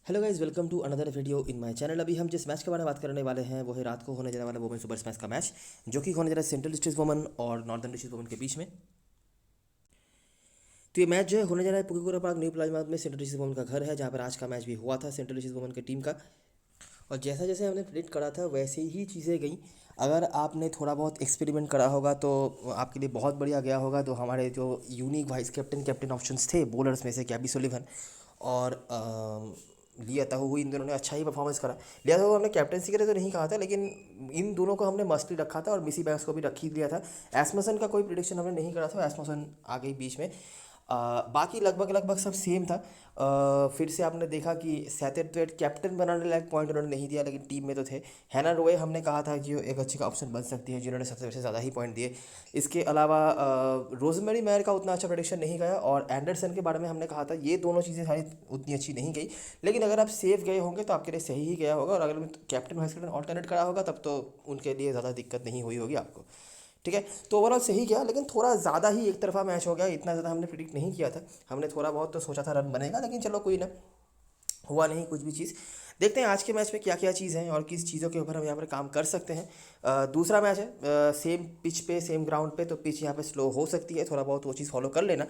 Hello guys, welcome to another video in my channel. अभी हम जिस मैच के बारे में बात करने वाले हैं वो है रात को होने जाने वाला वुमेन सुपर मैच का मैच, जो कि होने जा रहा है सेंट्रल डिस्ट्रिक्ट वुमेन और नॉर्दर्न डिस्ट्रिक्ट वुमेन के बीच में। तो ये मैच जो है होने जा रहा है पुकीपुरा पार्क न्यू प्लाजमाउथ में। सेंट्रल डिस्ट्रिक्ट वुमेन का घर है, जहाँ पर आज का मैच भी हुआ था सेंट्रल डिस्ट्रिक्ट वुमेन की टीम का। और जैसा जैसे हमने प्रेडिक्ट करा था वैसे ही चीज़ें गई। अगर आपने थोड़ा बहुत एक्सपेरिमेंट करा होगा तो आपके लिए बहुत बढ़िया गया होगा। तो हमारे जो यूनिक वाइस कैप्टन ऑप्शंस थे बॉलर्स में से गैबी सुलिवन और लिया ताहू, इन दोनों ने अच्छा ही परफॉर्मेंस करा। लिया ताहू हमने कैप्टनसी के लिए तो नहीं कहा था, लेकिन इन दोनों को हमने मस्टली रखा था और मिसी बैंक्स को भी रख ही दिया था। एस्मसन का कोई प्रिडिक्शन हमने नहीं करा था, एस्मसन आ गई बीच में। बाकी लगभग लगभग सब सेम था। फिर से आपने देखा कि सैथरथवेट कैप्टन बनाने लायक पॉइंट उन्होंने नहीं दिया, लेकिन टीम में तो थे। हैना रोए हमने कहा था कि वो एक अच्छी का ऑप्शन बन सकती है, जिन्होंने सबसे ज़्यादा ही पॉइंट दिए। इसके अलावा रोजमेरी मैयर का उतना अच्छा प्रेडिक्शन नहीं गया, और एंडरसन के बारे में हमने कहा था। ये दोनों चीज़ें सारी उतनी अच्छी नहीं गई, लेकिन अगर आप सेफ गए होंगे तो आपके लिए सही ही गया होगा। और अगर कैप्टन वाइस कैप्टन ऑल्टरनेट करा होगा तब तो उनके लिए ज़्यादा दिक्कत नहीं हुई होगी आपको। ठीक है, तो ओवरऑल सही गया, लेकिन थोड़ा ज़्यादा ही एक तरफा मैच हो गया। इतना ज़्यादा हमने प्रिडिक्ट नहीं किया था। हमने थोड़ा बहुत तो सोचा था रन बनेगा, लेकिन चलो कोई ना, हुआ नहीं कुछ भी चीज़। देखते हैं आज के मैच में क्या क्या चीज़ है और किस चीज़ों के ऊपर हम यहाँ पर काम कर सकते हैं। दूसरा मैच है सेम पिच पे सेम ग्राउंड पे, तो पिच यहाँ पे स्लो हो सकती है, थोड़ा बहुत वो चीज़ फॉलो कर लेना।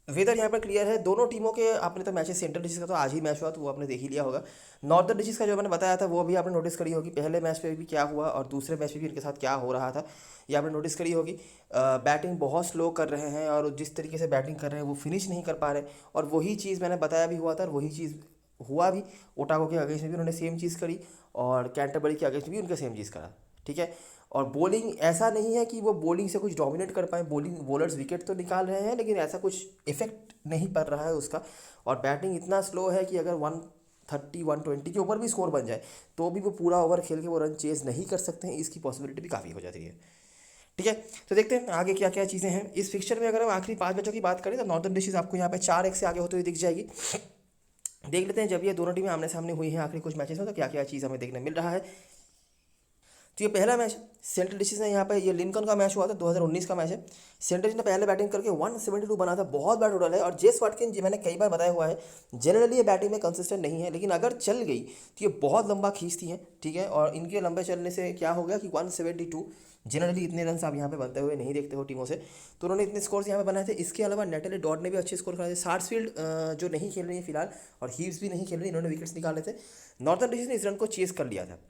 वेदर यहाँ पर क्लियर है दोनों टीमों के। आपने तो मैचेस सेंट्रल डिस्ट्रिक्ट का तो आज ही मैच हुआ तो वो आपने देख ही लिया होगा। नॉर्दर्न डिस्ट्रिक्ट का जो मैंने बताया था वो भी आपने नोटिस करी होगी, पहले मैच पे भी क्या हुआ और दूसरे मैच में भी इनके साथ क्या हो रहा था, ये आपने नोटिस करी होगी। बैटिंग बहुत स्लो कर रहे हैं, और जिस तरीके से बैटिंग कर रहे हैं वो फिनिश नहीं कर पा रहे। और वही चीज़ मैंने बताया भी हुआ था, और वही चीज़ हुआ भी। ओटागो के अगेंस्ट में भी उन्होंने सेम चीज़ करी, और कैंटरबरी के अगेंस्ट भी उनका सेम चीज़ करा। ठीक है, और बॉलिंग ऐसा नहीं है कि वो बॉलिंग से कुछ डोमिनेट कर पाए। बॉलिंग बॉलर्स विकेट तो निकाल रहे हैं, लेकिन ऐसा कुछ इफेक्ट नहीं पड़ रहा है उसका। और बैटिंग इतना स्लो है कि अगर 130 120 के ऊपर भी स्कोर बन जाए तो भी वो पूरा ओवर खेल के वो रन चेज नहीं कर सकते हैं। इसकी पॉसिबिलिटी भी काफ़ी हो जाती है। ठीक है, तो देखते हैं आगे क्या क्या चीज़ें हैं इस फिक्चर में। अगर हम आखिरी 5 मैचों की बात करें तो नॉर्दर्न डिस्ट्रिक्ट आपको यहाँ पे 4-1 से आगे होते हुए दिख जाएगी। देख लेते हैं जब ये दोनों टीमें आमने सामने हुई हैं आखिरी कुछ मैचेस में तो क्या क्या चीज़ हमें देखने मिल रहा है। तो ये पहला मैच सेंट्रल डिस्ट्रिक्ट ने यहाँ पे, ये लिंकन का मैच हुआ था, 2019 का मैच है। सेंट्रल डिस्ट्रिक्ट ने पहले बैटिंग करके 172 बना था, बहुत बड़ा टोटल है। और जेस वाटकिन जी मैंने कई बार बताया हुआ है, जनरली ये बैटिंग में कंसिस्टेंट नहीं है, लेकिन अगर चल गई तो ये बहुत लंबा खींचती हैं। ठीक है, और इनके लंबे चलने से क्या हो गया कि 172, जनरली इतने रन आप यहाँ पे बनते हुए नहीं देखते हो टीमों से, तो उन्होंने इतने स्कोर्स यहाँ पे बनाए थे। इसके अलावा नेटली डॉट ने भी अच्छे स्कोर कराए थे। सार्सफील्ड जो नहीं खेल रही है फिलहाल, और हीव्स भी नहीं खेल रही, इन्होंने विकेट्स निकाले थे। नॉर्थर्न डिस्ट्रिक्ट ने इस रन को चेस कर लिया था।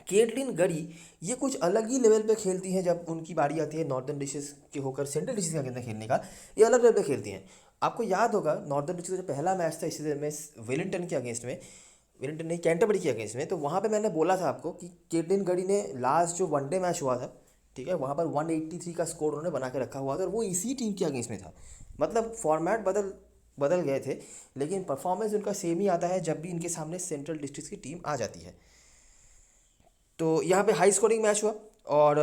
केटलिन गरी ये कुछ अलग ही लेवल पे खेलती हैं जब उनकी बारी आती है नॉर्दर्न डिस्ट्रिक्ट के होकर सेंट्रल डिस्ट्रिक्ट के अंदर खेलने का। ये अलग लेवल पे खेलती हैं। आपको याद होगा नॉर्दर्न डिस्ट्रिक्ट का जो पहला मैच था इसी में वेलिंगटन के अगेंस्ट में, वेलिंगटन नहीं कैंटरबरी के अगेंस्ट में, तो वहाँ पे मैंने बोला था आपको कि केटलिन गरी ने लास्ट जो वनडे मैच हुआ था, ठीक है, वहाँ पर 183 का स्कोर उन्होंने बना के रखा हुआ था, और वो इसी टीम के अगेंस्ट में था। मतलब फॉर्मेट बदल बदल गए थे, लेकिन परफॉर्मेंस उनका सेम ही आता है जब भी इनके सामने सेंट्रल डिस्ट्रिक्ट की टीम आ जाती है। तो यहाँ पे हाई स्कोरिंग मैच हुआ, और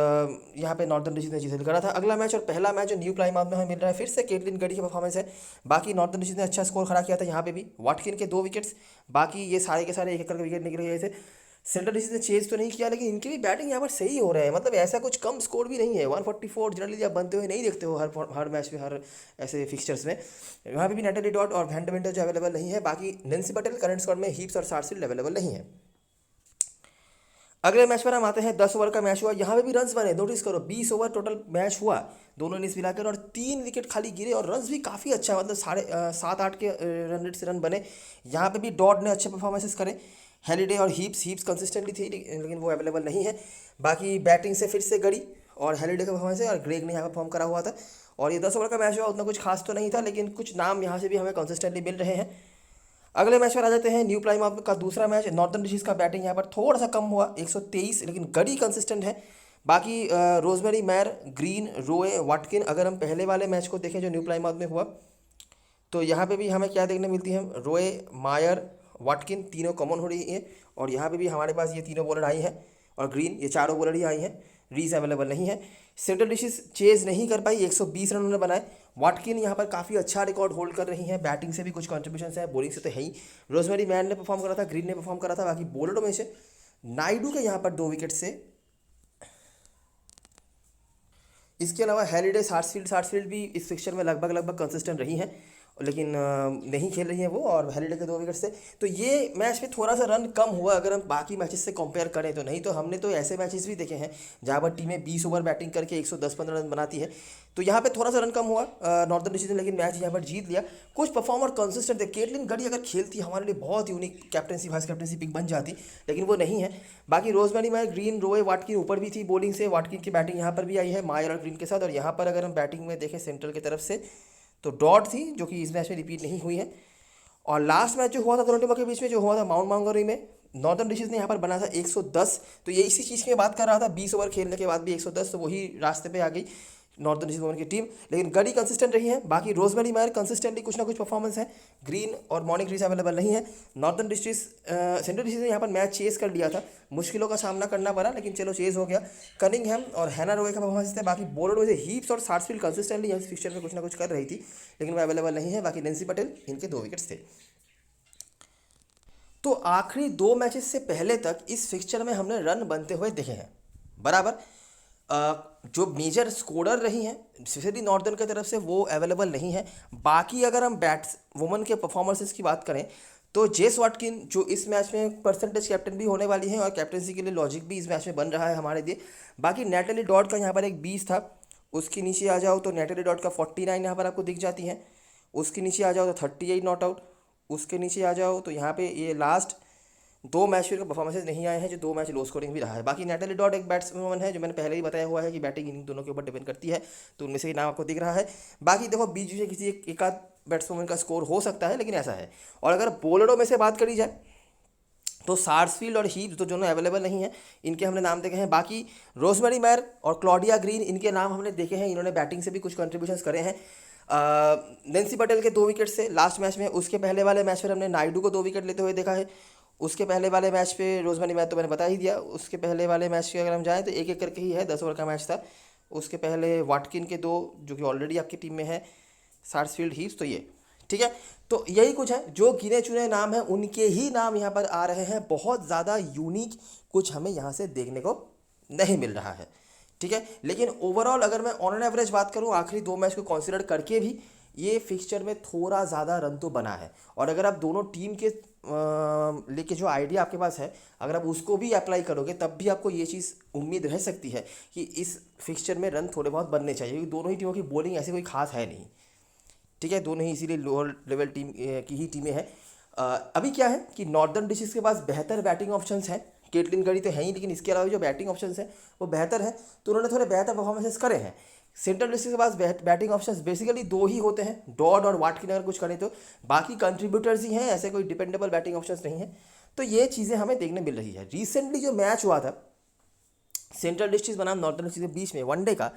यहाँ पे नॉर्दर्न डिस्ट्रिक्ट ने जीत करा था। अगला मैच और पहला मैच जो न्यू प्लाईमाउथ में हमें मिल रहा है, फिर से केटलिन गडी की परफॉर्मेंस है। बाकी नॉर्दर्न डिस्ट्रिक्ट ने अच्छा स्कोर खड़ा किया था यहाँ पे भी, वाटकिन के 2 विकेट्स, बाकी ये सारे के सारे एक एक करके विकेट निकल गए थे। सेंट्रल डिस्ट्रिक्ट ने चेज तो नहीं किया, लेकिन इनकी भी बैटिंग यहाँ पर सही हो रहा है। मतलब ऐसा कुछ कम स्कोर भी नहीं है। 144 जनरली आप बनते हुए नहीं देखते हो हर मैच में, हर ऐसे फिक्चर्स में। यहाँ पे भी नेटली डॉट और वैंडरविंटर जो अवेलेबल नहीं है। बाकी नेंसी पटेल करंट स्क्वाड में हीप्स और सार्सिल अवेलेबल नहीं है। अगले मैच पर हम आते हैं, 10 ओवर का मैच हुआ, यहाँ पे भी रन्स बने। नोटिस करो 20 ओवर टोटल मैच हुआ, दोनों इनिंग्स मिलाकर, और 3 विकेट खाली गिरे, और रन्स भी काफ़ी अच्छा, मतलब 7-8 के रन रेट से रन बने। यहाँ पे भी डॉट ने अच्छे परफॉर्मेंसेस करे। हेलिडे और हीप्स कंसिस्टेंटली थी, लेकिन वो अवेलेबल नहीं है। बाकी बैटिंग से फिर से गड़ी, और हेलिडे का परफॉर्मेंस है, और ग्रेग ने यहाँ पर परफॉर्म करा हुआ था। और ये 10 ओवर का मैच हुआ, उतना कुछ खास तो नहीं था, लेकिन कुछ नाम यहाँ से भी हमें कंसिस्टेंटली मिल रहे हैं। अगले मैच पर आ जाते हैं, न्यू प्लाईमाउथ का दूसरा मैच। नॉर्दर्न डिस्ट्रिक्ट का बैटिंग यहाँ पर थोड़ा सा कम हुआ, 123, लेकिन गड़ी कंसिस्टेंट है। बाकी रोजमेरी मैर, ग्रीन, रोए, वाटकिन, अगर हम पहले वाले मैच को देखें जो न्यू प्लाईमाउथ में हुआ, तो यहाँ पे भी हमें क्या देखने मिलती है, रोए, मायर, वाटकिन तीनों कॉमन हो रही हैं। और यहाँ पे भी हमारे पास ये तीनों बॉलर आई हैं, और ग्रीन, ये चारों बॉलर ही आई हैं। रीज अवेलेबल नहीं है। सेंट्रल डिस्ट्रिक्ट चेज नहीं कर पाई, 120 रन उन्होंने बनाए। वाटकिन यहाँ पर काफ़ी अच्छा रिकॉर्ड होल्ड कर रही हैं, बैटिंग से भी कुछ कॉन्ट्रीब्यूशन है, बॉलिंग से तो है ही। रोजमेरी मैन ने परफॉर्म करा था, ग्रीन ने परफॉर्म करा था। बाकी बॉलरों में से नायडू के यहाँ पर 2 विकेट से। इसके अलावा हेलिडे, सार्सफील्ड भी इस फिक्चर में लगभग लगभग कंसिस्टेंट रही हैं। लेकिन नहीं खेल रही हैं वो, और हेलिडे के 2 विकेट से। तो ये मैच में थोड़ा सा रन कम हुआ अगर हम बाकी मैचेस से कंपेयर करें तो। नहीं तो हमने तो ऐसे मैचेस भी देखे हैं जहाँ पर टीमें 20 ओवर बैटिंग करके 110-15 रन बनाती है। तो यहाँ पे थोड़ा सा रन कम हुआ नॉर्दर्न डिस्ट्रिक्ट ने, लेकिन मैच यहाँ पर जीत लिया। कुछ परफॉर्मर कंसिस्टेंट थे। केटलिन गढ़ी अगर खेलती हमारे लिए बहुत unique captaincy vice captaincy pick बन जाती, लेकिन वो नहीं है। बाकी रोजमेरी में ग्रीन, रोए, वाटकिन ऊपर भी थी बॉलिंग से। वाटकिन की बैटिंग यहाँ पर भी आई है मायर और ग्रीन के साथ। और यहाँ पर अगर हम बैटिंग में देखें सेंट्रल की तरफ से तो डॉट थी, जो कि इस मैच में रिपीट नहीं हुई है। और लास्ट मैच जो हुआ था दोनों टीमों के बीच में, जो हुआ था माउंट मॉन्गरी में, नॉर्दर्न डिस्ट्रिक्ट ने यहाँ पर बना था 110। तो ये इसी चीज़ की बात कर रहा था, 20 ओवर खेलने के बाद भी 110, तो वही रास्ते पे आ गई नॉर्दर्न डिस्ट्रिक्ट वुमेन की टीम। लेकिन गढ़ी कंसिस्टेंट रही है। बाकी रोजमेरी मायर कंसिस्टेंटली कुछ ना कुछ परफॉर्मेंस है। ग्रीन और मॉर्निंग ग्रीस अवेलेबल नहीं है। नॉर्दर्न डिस्ट्रिक्ट सेंट्रल डिस्ट्रिक्ट ने यहाँ पर मैच चेस कर लिया था, मुश्किलों का सामना करना पड़ा, लेकिन चलो चेस हो गया। कनिंगहैम और हैना रोए का परफॉर्मेंस थे। बाकी बॉलर में से हीप्स और सार्सफील्ड कंसिस्टेंटली इस फिक्चर में कुछ ना कुछ कर रही थी, लेकिन वो अवेलेबल नहीं है। बाकी नेंसी पटेल, इनके 2 विकेट्स थे। तो आखिरी 2 मैचेस से पहले तक इस फिक्चर में हमने रन बनते हुए देखे हैं बराबर। जो मेजर स्कोरर रही हैं स्पेशली नॉर्दर्न की तरफ से, वो अवेलेबल नहीं है। बाकी अगर हम बैट्स वुमन के परफॉर्मेंसेस की बात करें तो जेस वाटकिन, जो इस मैच में परसेंटेज कैप्टन भी होने वाली हैं और कैप्टनसी के लिए लॉजिक भी इस मैच में बन रहा है हमारे लिए। बाकी नेटली डॉट का यहाँ पर एक 20 था, उसके नीचे आ जाओ तो नेटली डॉट का 49 यहाँ पर आपको दिख जाती हैं। उसके नीचे आ जाओ तो 38 नॉट आउट। उसके नीचे आ जाओ तो यहाँ पे ये लास्ट 2 मैच के परफॉर्मेंसेज नहीं आए हैं, जो 2 मैच लो स्कोरिंग भी रहा है। बाकी नेटली डॉट एक बैट्समैन है, जो मैंने पहले ही बताया हुआ है कि बैटिंग इन दोनों के ऊपर डिपेंड करती है, तो उनमें से ही नाम आपको दिख रहा है। बाकी देखो बीच में किसी एक आध बैट्समैन का स्कोर हो सकता है, लेकिन ऐसा है। और अगर बॉलरों में से बात करी जाए तो सार्सफील्ड और हीप्स तो दोनों अवेलेबल नहीं है, इनके हमने नाम देखे हैं। बाकी रोजमेरी मैर और क्लॉडिया ग्रीन, इनके नाम हमने देखे हैं, इन्होंने बैटिंग से भी कुछ कंट्रीब्यूशंस करे हैं। नेंसी पटेल के 2 विकेट से लास्ट मैच में। उसके पहले वाले मैच पर हमने नायडू को 2 विकेट लेते हुए देखा है। उसके पहले वाले मैच पे रोजमेरी मैच तो मैंने बता ही दिया। उसके पहले वाले मैच के अगर हम जाएँ तो एक एक करके ही है, 10 ओवर का मैच था। उसके पहले वाटकिन के 2, जो कि ऑलरेडी आपकी टीम में है, सार्सफील्ड हीप्स, तो ये ठीक है। तो यही कुछ है, जो गिने चुने नाम हैं उनके ही नाम यहाँ पर आ रहे हैं। बहुत ज़्यादा यूनिक कुछ हमें यहाँ से देखने को नहीं मिल रहा है, ठीक है। लेकिन ओवरऑल अगर मैं ऑन एन एवरेज बात करूँ आखिरी 2 मैच को कंसिडर करके भी, ये फिक्सचर में थोड़ा ज़्यादा रन तो बना है। और अगर आप दोनों टीम के लेके जो आइडिया आपके पास है, अगर आप उसको भी अप्लाई करोगे तब भी आपको ये चीज़ उम्मीद रह सकती है कि इस फिक्सचर में रन थोड़े बहुत बनने चाहिए, क्योंकि दोनों ही टीमों की बॉलिंग ऐसे कोई खास है नहीं, ठीक है। दोनों ही इसीलिए लोअर लेवल टीम की ही टीमें हैं। अभी क्या है कि नॉर्दर्न डिस्ट्रिक्ट के पास बेहतर बैटिंग ऑप्शंस हैं। केटलिन गढ़ी तो है ही, लेकिन इसके अलावा जो बैटिंग ऑप्शंस हैं वो बेहतर हैं, तो उन्होंने थोड़े बेहतर परफॉर्मेंसेस करे हैं। सेंट्रल डिस्ट्रिक्ट के पास बैटिंग ऑप्शंस बेसिकली 2 ही होते हैं, डॉड और वाटकिन अगर कुछ करें तो। बाकी कंट्रीब्यूटर्स ही हैं, ऐसे कोई डिपेंडेबल बैटिंग ऑप्शंस नहीं है। तो ये चीज़ें हमें देखने मिल रही है। रिसेंटली जो मैच हुआ था सेंट्रल डिस्ट्रिक्ट बनाम नॉर्दर्न डिस्ट्रिक्ट के बीच में वनडे का,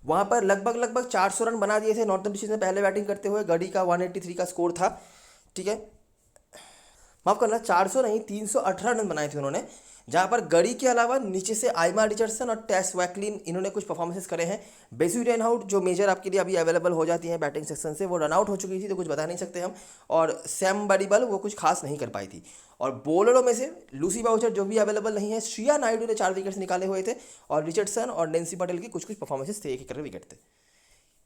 वहाँ पर लगभग 400 रन बना दिए थे नॉर्दर्न डिस्ट्रिक्ट ने पहले बैटिंग करते हुए। गढ़ी का 183 का स्कोर था, ठीक है। माफ करना, 400 नहीं, 318 रन बनाए थे उन्होंने, जहाँ पर गढ़ी के अलावा नीचे से आइमा रिचर्डसन और टेस वैकलिन, इन्होंने कुछ परफॉर्मेंसेस करे हैं। बेसू रेनहाउट, जो मेजर आपके लिए अभी अवेलेबल हो जाती है बैटिंग सेक्शन से, वो रन आउट हो चुकी थी, तो कुछ बता नहीं सकते हम। और सैम बडीबल, वो कुछ खास नहीं कर पाई थी। और बॉलरों में से लूसी बाउचर, जो भी अवेलेबल नहीं है। श्रिया नायडू ने 4 विकेट्स निकाले हुए थे, और रिचर्डसन और नेंसी पटेल की कुछ परफॉर्मेंसेस थे, एक करके विकेट थे,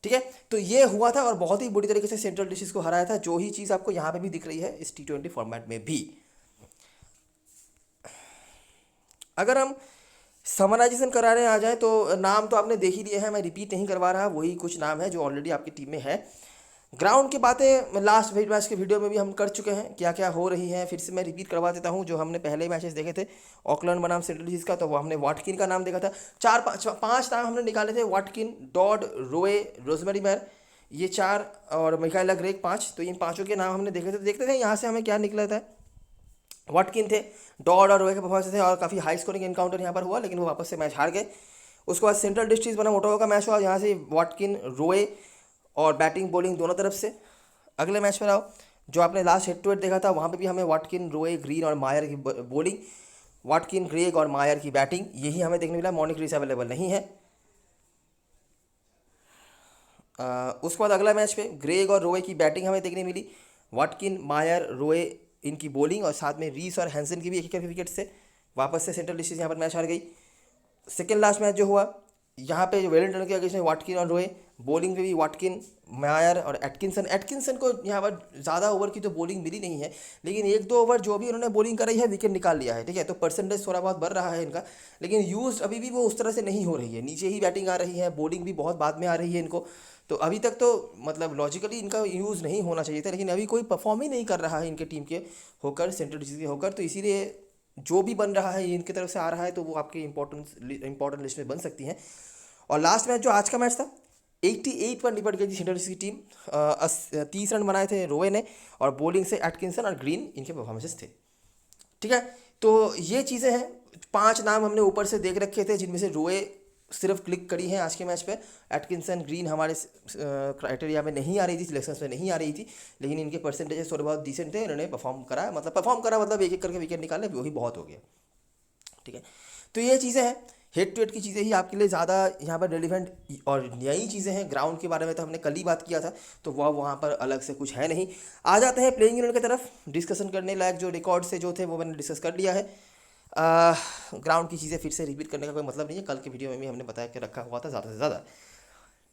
ठीक है। तो ये हुआ था, और बहुत ही बुरी तरीके से सेंट्रल डिस्ट्रिक्ट को हराया था, जो ही चीज़ आपको यहाँ पे भी दिख रही है इस T20 फॉर्मेट में भी। अगर हम समराइजेशन कराने आ जाए तो नाम तो आपने देख ही लिए हैं, मैं रिपीट नहीं करवा रहा, वही कुछ नाम है जो ऑलरेडी आपकी टीम में है। ग्राउंड की बातें लास्ट मैच के वीडियो में भी हम कर चुके हैं, क्या क्या हो रही है, फिर से मैं रिपीट करवा देता हूं। जो हमने पहले मैचेस देखे थे ऑकलैंड बनाम सेंट्रल डिस्ट्रिक्ट का, तो वो हमने वाटकिन का नाम देखा था। 4-5 नाम हमने निकाले थे, वाटकिन, डॉड, रोए, रोजमेरी मैर, ये 4, और मिखाइला ग्रेग 5। तो इन 5 के नाम हमने देखे थे। तो देखते थे यहाँ से हमें क्या निकला था। वाटकिन थे, डॉड और रोए के परफॉर्मेंस थे, और काफ़ी हाई स्कोरिंग एनकाउंटर यहाँ पर हुआ, लेकिन वो वापस से मैच हार गए। उसके बाद सेंट्रल डिस्ट्रिक्ट बना ओटावा का मैच हुआ, यहाँ से वाटकिन, रोए और बैटिंग बॉलिंग दोनों तरफ से। अगले मैच पर आओ, जो आपने लास्ट हेड टू हेड देखा था, वहाँ पे भी हमें वाटकिन, रोए, ग्रीन और मायर की बॉलिंग, वाटकिन, ग्रेग और मायर की बैटिंग, यही हमें देखने मिला। मॉर्निंग ग्रीस अवेलेबल नहीं है। उसके बाद अगला मैच पे ग्रेग और रोए की बैटिंग हमें देखने मिली। वाटकिन, मायर, रोए, इनकी बॉलिंग, और साथ में रीस और हैंसन की भी एक एक विकेट से वापस से सेंट्रल डिस्ट्रिक्ट यहाँ पर मैच हार गई। सेकेंड लास्ट मैच जो हुआ यहाँ पे जो वेलिंगटन के अगेंस्ट में वाटकिन और रोए, बॉलिंग पे भी वाटकिन, मायर और एटकिंसन। एटकिंसन को यहाँ पर ज़्यादा ओवर की तो बॉलिंग मिली नहीं है, लेकिन एक दो ओवर जो भी उन्होंने बॉलिंग कराई है विकेट निकाल लिया है, ठीक है। तो परसेंटेज थोड़ा बहुत बढ़ रहा है इनका, लेकिन यूज अभी भी वो उस तरह से नहीं हो रही है, नीचे ही बैटिंग आ रही है, बॉलिंग भी बहुत बाद में आ रही है इनको। तो अभी तक तो मतलब लॉजिकली इनका यूज़ नहीं होना चाहिए था, लेकिन अभी कोई परफॉर्म ही नहीं कर रहा है इनके टीम के होकर, सेंट्रल डिस्ट्रिक्ट के होकर, तो इसीलिए जो भी बन रहा है ये इनकी तरफ से आ रहा है, तो वो आपके इंपॉर्टेंट लिस्ट में बन सकती हैं। और लास्ट मैच जो आज का मैच था, 88 पर निपट गई थी सेंट्रल डिस्ट्रिक्ट की टीम। 30 रन बनाए थे रोए ने, और बॉलिंग से एटकिंसन और ग्रीन इनके परफॉर्मेंसेस थे, ठीक है। तो ये चीज़ें हैं, 5 नाम हमने ऊपर से देख रखे थे, जिनमें से रोए सिर्फ क्लिक करी है आज के मैच पे। एटकिंसन ग्रीन हमारे क्राइटेरिया में नहीं आ रही थी, सिलेक्शंस में नहीं आ रही थी, लेकिन इनके परसेंटेजेस थोड़े बहुत डिसेंट थे, इन्होंने परफॉर्म करा, मतलब एक एक करके विकेट निकाले, वही बहुत हो गया, ठीक है। तो ये चीज़ें हैं, हेड टू हेड की चीज़ें ही आपके लिए ज़्यादा यहाँ पर रेलिवेंट और नई चीज़ें हैं। ग्राउंड के बारे में तो हमने कल ही बात किया था, तो वह वहाँ पर अलग से कुछ है नहीं। आ जाते हैं प्लेइंग यूनिट की तरफ, डिस्कशन करने लायक जो रिकॉर्ड से जो थे वो मैंने डिस्कस कर लिया है। ग्राउंड की चीज़ें फिर से रिपीट करने का कोई मतलब नहीं है, कल के वीडियो में भी हमने बताया कि रखा हुआ था ज़्यादा से ज़्यादा।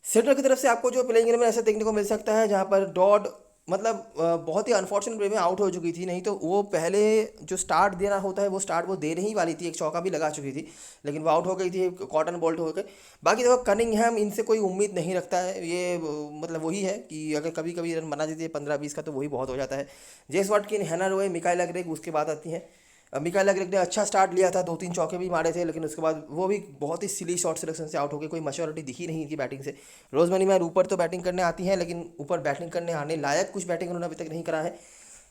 सेंटर की तरफ से आपको जो प्लेइंग में ऐसा देखने को मिल सकता है जहाँ पर डॉड मतलब बहुत ही अनफॉर्चुनेट वे में आउट हो चुकी थी, नहीं तो वो पहले जो स्टार्ट देना होता है वो स्टार्ट वो देने ही वाली थी, एक चौका भी लगा चुकी थी, लेकिन वो आउट हो गई थी कॉटन बोल्ट हो गए। बाकी देखो कनिंघहैम इनसे कोई उम्मीद नहीं रखता है, ये मतलब वही है कि अगर कभी कभी रन बना देती है 15-20 का तो वही बहुत हो जाता है। जेस वाटकिन, हैना रोए, मिकाइला ग्रेग उसके बाद आती हैं। मिकाइला ग्रेग ने अच्छा स्टार्ट लिया था, 2-3 चौके भी मारे थे, लेकिन उसके बाद वो भी बहुत ही सिली शॉट सिलेक्शन से आउट हो गई, कोई मैच्योरिटी दिखी नहीं इनकी बैटिंग से। रोजमेरी मैर ऊपर तो बैटिंग करने आती हैं, लेकिन ऊपर बैटिंग करने आने लायक कुछ बैटिंग उन्होंने अभी तक नहीं करा है।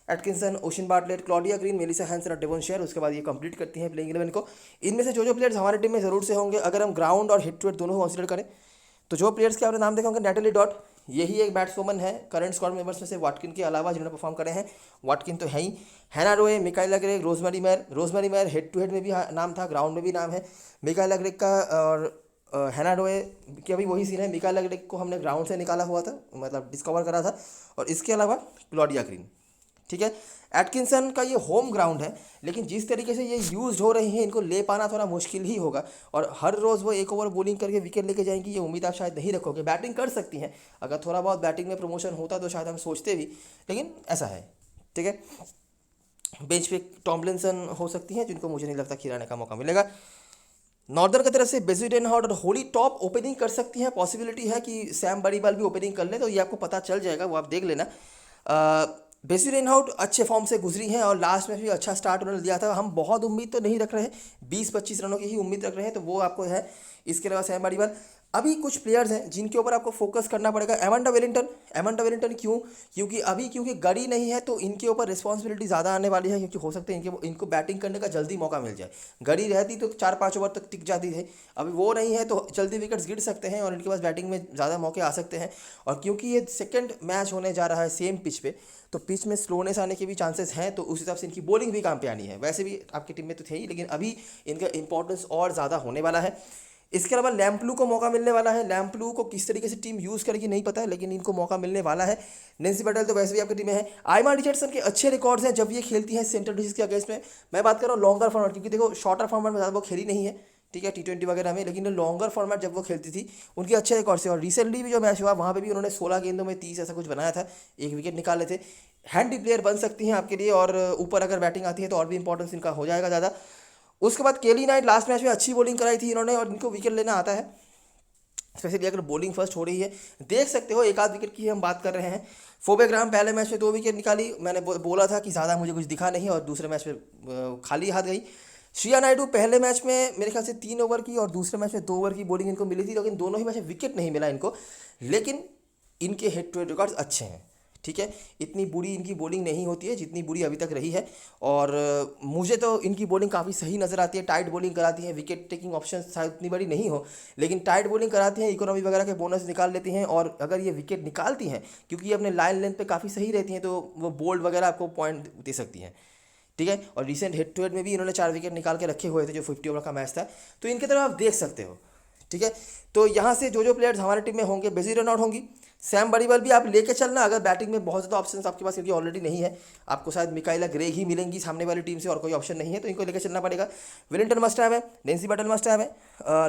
Atkinson, Ocean Bartlett, Claudia Green, Melissa Hanson और डेवन शेयर, उसके बाद ये कंप्लीट करती हैं प्लेइंग 11 को। इनमें से जो प्लेयर्स हमारे टीम में ज़रूर से होंगे, अगर हम ग्राउंड और हिट टू हिट दोनों को कंसिडर करें, तो जो प्लेयर्स के आपने नाम देखा होंगे, नैटली डॉट, यही एक बैट्सवुमन है करंट स्क्वाड मेंबर्स में से वाटकिन के अलावा जिन्होंने परफॉर्म करे हैं। वाटकिन तो है ही, Hannah Roe, Michaela Greg, Rosemary Mair head to head में भी नाम था, ग्राउंड में भी नाम है मिकाइला ग्रेग का, और हैना रोए की अभी वही सीन है, मिकाइला ग्रेग को हमने ग्राउंड से निकाला हुआ था, मतलब डिस्कवर करा था, और इसके अलावा क्लॉडिया ग्रीन, ठीक है। एटकिंसन का ये होम ग्राउंड है, लेकिन जिस तरीके से ये यूज हो रही हैं इनको ले पाना थोड़ा मुश्किल ही होगा, और हर रोज़ वो एक ओवर बॉलिंग करके विकेट लेके जाएंगी, ये उम्मीद आप शायद नहीं रखोगे। बैटिंग कर सकती हैं, अगर थोड़ा बहुत बैटिंग में प्रमोशन होता तो शायद हम सोचते भी, लेकिन ऐसा है, ठीक है। बेंच पे टॉम्लिंसन हो सकती हैं, जिनको मुझे नहीं लगता खिलाने का मौका मिलेगा। नॉर्दर्न की तरफ से बेसी डेनहाउट और होली टॉप ओपनिंग कर सकती हैं, पॉसिबिलिटी है कि सैम बरीवाल भी ओपनिंग कर ले, तो ये आपको पता चल जाएगा, वो आप देख लेना। बेसी रेनहाउट अच्छे फॉर्म से गुजरी हैं, और लास्ट में भी अच्छा स्टार्ट उन्होंने दिया था, हम बहुत उम्मीद तो नहीं रख रहे हैं, 20-25 रनों की ही उम्मीद रख रहे हैं, तो वो आपको है। इसके अलावा सैम बरीवाल, अभी कुछ प्लेयर्स हैं जिनके ऊपर आपको फोकस करना पड़ेगा। एमंडा वेलिंगटन क्यों? क्योंकि गड़ी नहीं है, तो इनके ऊपर रिस्पॉन्सिबिलिटी ज़्यादा आने वाली है, क्योंकि हो सकता है इनको बैटिंग करने का जल्दी मौका मिल जाए। गड़ी रहती तो 4-5 ओवर तक टिक जाती थी, अभी वो नहीं है, तो जल्दी विकेट्स गिर सकते हैं और इनके पास बैटिंग में ज़्यादा मौके आ सकते हैं। और क्योंकि ये सेकेंड मैच होने जा रहा है सेम पिच पे, तो पिच में स्लोनेस आने के भी चांसेस हैं, तो उस हिसाब से इनकी बॉलिंग भी काम पे आनी है। वैसे भी आपकी टीम में तो थे ही, लेकिन अभी इनका इंपॉर्टेंस और ज़्यादा होने वाला है। इसके अलावा लैम्पलू को मौका मिलने वाला है, लैम्पलू को किस तरीके से टीम यूज़ करेगी नहीं पता है, लेकिन इनको मौका मिलने वाला है। नेंसी पटेल तो वैसे भी आपकी टीम में है। आयमा रिचर्डसन के अच्छे रिकॉर्ड्स हैं जब ये खेलती है सेंट्रल डिस्ट्रिक्ट के अगेंस्ट में। मैं बात कर रहा हूँ लॉन्गर फॉर्मेट, क्योंकि देखो शॉर्टर फॉर्मेट में ज़्यादा वो खेली नहीं है, ठीक है, T20 वगैरह में, लेकिन लॉन्गर फॉर्मेट जब वो खेलती थी उनके अच्छे रिकॉर्ड से। और रिसेंटली भी जो मैच हुआ वहाँ पे भी उन्होंने 16 गेंदों में 30 ऐसा कुछ बनाया था, एक विकेट निकाले थे। हैंडी प्लेयर बन सकती हैं आपके लिए, और ऊपर अगर बैटिंग आती है तो और भी इंपॉर्टेंस इनका हो जाएगा ज़्यादा। उसके बाद केली नाइट लास्ट मैच में अच्छी बॉलिंग कराई थी इन्होंने, और इनको विकेट लेना आता है, स्पेशली अगर बॉलिंग फर्स्ट हो रही है। देख सकते हो एक आध विकेट की हम बात कर रहे हैं। फोबेग्राम पहले मैच में 2 विकेट निकाली, मैंने बोला था कि ज़्यादा मुझे कुछ दिखा नहीं, और दूसरे मैच में खाली हाथ गई। श्रिया नायडू पहले मैच में मेरे ख्याल से 3 ओवर की, और दूसरे मैच में 2 ओवर की बॉलिंग इनको मिली थी, लेकिन दोनों ही मैच में विकेट नहीं मिला इनको, लेकिन इनके हेड टू हेड रिकॉर्ड्स अच्छे हैं, ठीक है। इतनी बुरी इनकी बॉलिंग नहीं होती है जितनी बुरी अभी तक रही है, और मुझे तो इनकी बॉलिंग काफ़ी सही नज़र आती है। टाइट बॉलिंग कराती है, विकेट टेकिंग ऑप्शन शायद उतनी बड़ी नहीं हो, लेकिन टाइट बॉलिंग कराती हैं, इकोनॉमी वगैरह के बोनस निकाल लेती हैं। और अगर ये विकेट निकालती हैं, क्योंकि ये अपने लाइन लेंथ पे काफ़ी सही रहती हैं, तो वो बोल्ड वगैरह आपको पॉइंट दे सकती हैं, ठीक है। और रिसेंट हेड टू हेड में भी इन्होंने 4 विकेट निकाल के रखे हुए थे, जो 50 ओवर का मैच था, तो इनकी तरफ आप देख सकते हो, ठीक है। तो यहाँ से जो प्लेयर्स हमारे टीम में होंगे, बेसी रन आउट होंगी, सैम बरीवल भी आप लेके चलना अगर बैटिंग में बहुत ज़्यादा ऑप्शंस आपके पास, क्योंकि ऑलरेडी नहीं है, आपको शायद मिकाइला ग्रे ही मिलेंगी सामने वाली टीम से और कोई ऑप्शन नहीं है, तो इनको लेके चलना पड़ेगा। विलिंगटन मस्ट हैव है, नेंसी बटल मस्ट हैव है,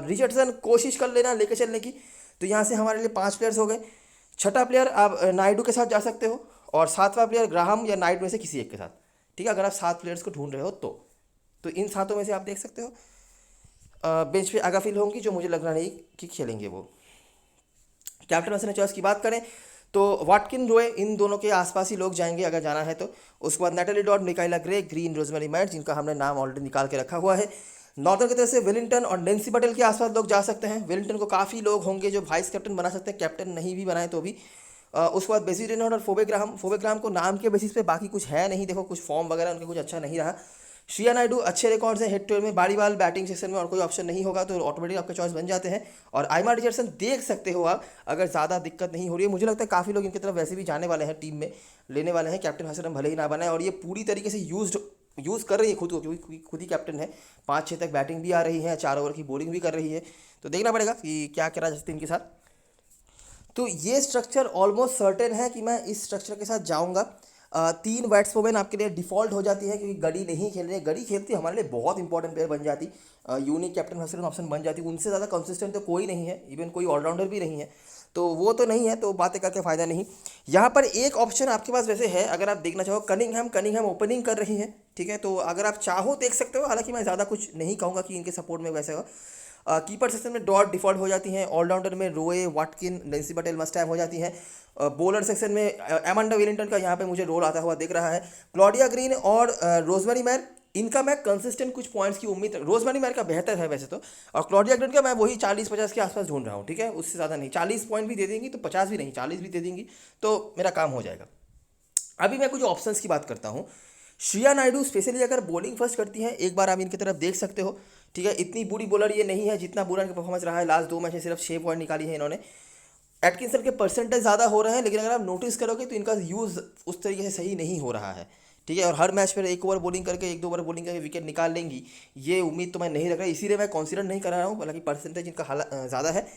रिचर्डसन कोशिश कर लेना लेके चलने की। तो यहाँ से हमारे लिए 5 प्लेयर्स हो गए। छठा प्लेयर आप नायडू के साथ जा सकते हो, और सातवां प्लेयर ग्राहम या नाइट में से किसी एक के साथ, ठीक है, अगर आप 7 प्लेयर्स को ढूंढ रहे हो तो इन सातों में से आप देख सकते हो। बेंच पे आगाफिल होंगी, जो मुझे लग रहा नहीं कि खेलेंगे वो। कैप्टन वैसे चॉइस की बात करें तो वाटकिन रोए इन दोनों के आसपास ही लोग जाएंगे अगर जाना है तो। उसके बाद Natalie Dot, Michaela Gray, Green, Rosemary Matt, जिनका हमने नाम ऑलरेडी निकाल के रखा हुआ है। नॉर्दर्न की तरफ से विलिंगटन और नेंसी बटल के आसपास लोग जा सकते हैं। विलिंगटन को काफ़ी लोग होंगे जो वाइस कैप्टन बना सकते हैं, कैप्टन नहीं भी बनाए तो भी। उसके बाद बेसी रेनॉल्ड और फोबे ग्राहम को नाम के बेसिस पे, बाकी कुछ है नहीं, देखो कुछ फॉर्म वगैरह उनका कुछ अच्छा नहीं रहा। श्रिया नायडू अच्छे रिकॉर्ड्स हैं हेड टू हेड में, बारी बाल बैटिंग सेक्शन में और कोई ऑप्शन नहीं होगा तो ऑटोमेटिक आपके चॉइस बन जाते हैं। और आइमा रिचर्डसन देख सकते हो आप, अगर ज़्यादा दिक्कत नहीं हो रही है। मुझे लगता है काफ़ी लोग इनकी तरफ वैसे भी जाने वाले हैं, टीम में लेने वाले हैं। कैप्टन हसन भले ही ना बनाए, और ये पूरी तरीके से यूज़ कर रही है खुद को, क्योंकि खुद ही कैप्टन है। 5-6 तक बैटिंग भी आ रही है, 4 ओवर की बॉलिंग भी कर रही है, तो देखना पड़ेगा कि क्या करा जा सकता है इनके साथ। तो ये स्ट्रक्चर ऑलमोस्ट सर्टेन है कि मैं इस स्ट्रक्चर के साथ जाऊंगा। 3 बैट्समैन आपके लिए डिफ़ॉल्ट हो जाती है, क्योंकि गड़ी नहीं खेल रही है। गड़ी खेलती हमारे लिए बहुत इंपॉर्टेंट प्लेयर बन जाती, यूनिक कैप्टन हसन ऑप्शन बन जाती। उनसे ज़्यादा कंसिस्टेंट तो कोई नहीं है, इवन कोई ऑलराउंडर भी नहीं है, तो वो तो नहीं है, तो बातें करके फ़ायदा नहीं। यहाँ पर एक ऑप्शन आपके पास वैसे है, अगर आप देखना चाहो, कनिंघहैम ओपनिंग कर रही है, ठीक है, तो अगर आप चाहो देख सकते हो। हालांकि मैं ज़्यादा कुछ नहीं कहूँगा कि इनके सपोर्ट में वैसे हो। कीपर सेक्शन में डॉट डिफ़ॉल्ट हो जाती हैं। ऑलराउंडर में रोए, वाटकिन, नेंसी बटेल मस्ट हैव हो जाती हैं। बॉलर सेक्शन में एमांडा विलिंगटन का यहाँ पे मुझे रोल आता हुआ दिख रहा है। क्लॉडिया ग्रीन और रोजमेरी मैर, इनका मैं कंसिस्टेंट कुछ पॉइंट्स की उम्मीद, रोजमेरी मैर का बेहतर है वैसे तो, और क्लॉडिया ग्रीन का मैं वही 40-50 के आसपास ढूंढ रहा हूँ, ठीक है, उससे ज़्यादा नहीं। 40 पॉइंट भी दे देंगी तो 50 भी नहीं, 40 भी दे देंगी तो मेरा काम हो जाएगा। अभी मैं कुछ ऑप्शंस की बात करता हूँ। श्रिया नायडू स्पेशली अगर बॉलिंग फर्स्ट करती हैं, एक बार आप इनकी तरफ देख सकते हो, ठीक है। इतनी बुरी बॉलर ये नहीं है जितना बुरा इनका परफॉर्मेंस रहा है। लास्ट 2 मैच में सिर्फ 6 पॉइंट निकाली है इन्होंने। एटकिंसन के परसेंटेज ज़्यादा हो रहे हैं, लेकिन अगर आप नोटिस करोगे तो इनका यूज़ उस तरीके से सही नहीं हो रहा है, ठीक है। और हर मैच पर 1 ओवर बॉलिंग करके 1-2 ओवर बॉलिंग करके विकेट निकाल लेंगी, ये उम्मीद तो मैं नहीं रख रहा, इसीलिए मैं कंसीडर नहीं कर रहा हूँ। हालांकि परसेंटेज इनका ज़्यादा है।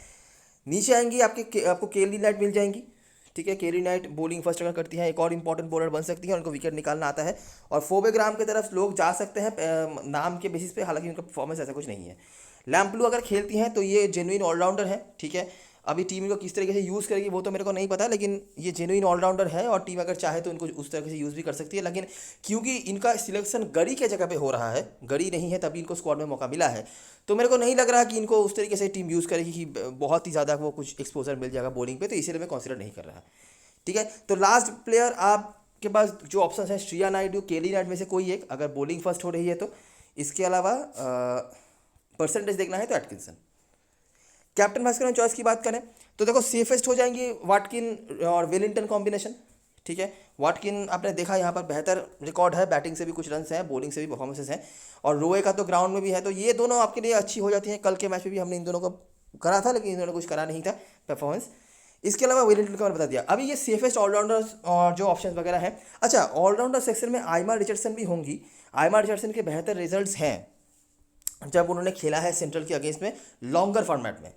नीचे आएंगी आपको केली नाइट मिल जाएंगी, ठीक है। केली नाइट बॉलिंग फर्स्ट अगर करती हैं, एक और इंपॉर्टेंट बॉलर बन सकती है, उनको विकेट निकालना आता है। और फोबे ग्राहम की तरफ लोग जा सकते हैं नाम के बेसिस पे, हालांकि उनका परफॉर्मेंस ऐसा कुछ नहीं है। लैम्पलू अगर खेलती हैं तो ये जेन्युइन ऑलराउंडर है, ठीक है। अभी टीम इनको किस तरीके से यूज़ करेगी वो तो मेरे को नहीं पता, लेकिन ये जेन्युइन ऑलराउंडर है और टीम अगर चाहे तो इनको उस तरीके से यूज़ भी कर सकती है। लेकिन क्योंकि इनका सिलेक्शन गड़ी के जगह पे हो रहा है, गड़ी नहीं है तभी इनको स्क्वाड में मौका मिला है, तो मेरे को नहीं लग रहा कि इनको उस तरीके से टीम यूज़ करेगी कि बहुत ही ज़्यादा वो कुछ एक्सपोजर मिल जाएगा बॉलिंग पे, तो इसीलिए मैं कंसिडर नहीं कर रहा, ठीक है। तो लास्ट प्लेयर आपके पास जो ऑप्शन है, श्रिया नायडू, केली नाइट में से कोई एक, अगर बॉलिंग फर्स्ट हो रही है तो। इसके अलावा परसेंटेज देखना है तो Atkinson. Captain vice captain choice की बात करें तो देखो सेफेस्ट हो जाएंगी वाटकिन और वेलिंगटन कॉम्बिनेशन, ठीक है। वाटकिन आपने देखा यहाँ पर बेहतर रिकॉर्ड है, बैटिंग से भी कुछ रन्स हैं, बॉलिंग से भी परफॉर्मेंसेस हैं, और रोए का तो ग्राउंड में भी है, तो ये दोनों आपके लिए अच्छी हो जाती हैं। कल के मैच में भी हमने इन दोनों को करा था, लेकिन इन्होंने कुछ करा नहीं था परफॉर्मेंस। इसके अलावा वेलिंगटन का मैंने बता दिया। अभी ये सेफेस्ट ऑलराउंडर्स और जो ऑप्शन वगैरह हैं। अच्छा, ऑलराउंडर सेक्शन में आइमा रिचर्डसन भी होंगी। आइमा रिचर्डसन के बेहतर रिजल्ट्स हैं जब उन्होंने खेला है सेंट्रल के अगेंस्ट में लॉन्गर फॉर्मेट में,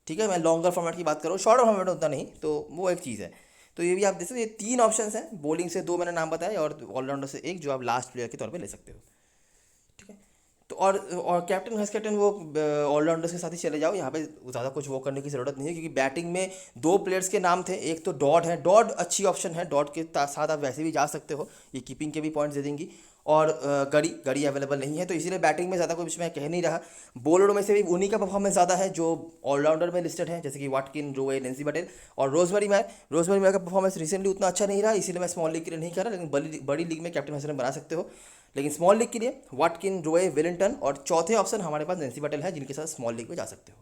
ठीक है। मैं लॉन्गर फॉर्मेट की बात कर रहा हूँ, शॉर्टर फॉर्मेट में उतना नहीं, तो वो एक चीज़ है। तो ये भी आप देख सकते हो, ये 3 ऑप्शन हैं। बॉलिंग से 2 मैंने नाम बताया और ऑलराउंडर से 1 जो आप लास्ट प्लेयर के तौर पे ले सकते हो, ठीक है। तो और कैप्टन वाइस कैप्टन वो ऑलराउंडर्स के साथ ही चले जाओ, यहाँ पे ज़्यादा कुछ वो करने की ज़रूरत नहीं है, क्योंकि बैटिंग में 2 प्लेयर्स के नाम थे। एक तो डॉट है, डॉट अच्छी ऑप्शन है, डॉट के साथ आप वैसे भी जा सकते हो, ये कीपिंग के भी पॉइंट्स दे देंगी। और गड़ी अवेलेबल नहीं है, तो इसीलिए बैटिंग में ज़्यादा कुछ मैं कह नहीं रहा। बॉलरों में से भी उन्हीं का परफॉर्मेंस ज़्यादा है जो ऑलराउंडर में लिस्टेड है, जैसे कि वाटकिन, रोए, नेंसी बटेल और रोजमेरी मैर का परफॉर्मेंस रिसेंटली उतना अच्छा नहीं रहा, इसीलिए मैं स्मॉल लीग के लिए नहीं कर रहा, लेकिन बड़ी लीग में कैप्टन हसन बना सकते हो। लेकिन स्मॉल लीग के लिए वाटकिन, रोए, वेलिंगटन और चौथे ऑप्शन हमारे पास नेंसी बटेल है, जिनके साथ स्मॉल लीग में जा सकते हो,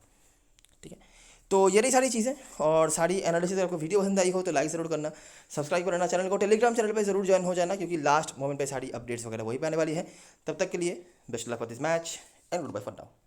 ठीक है। तो ये रही सारी चीज़ें और सारी एनालिसिस। अगर आपको वीडियो पसंद आई हो तो लाइक ज़रूर करना, सब्सक्राइब करना चैनल को, टेलीग्राम चैनल पे ज़रूर ज्वाइन हो जाना, क्योंकि लास्ट मोमेंट पे सारी अपडेट्स वगैरह वही पे आने वाली है। तब तक के लिए best luck for this match and goodbye for now.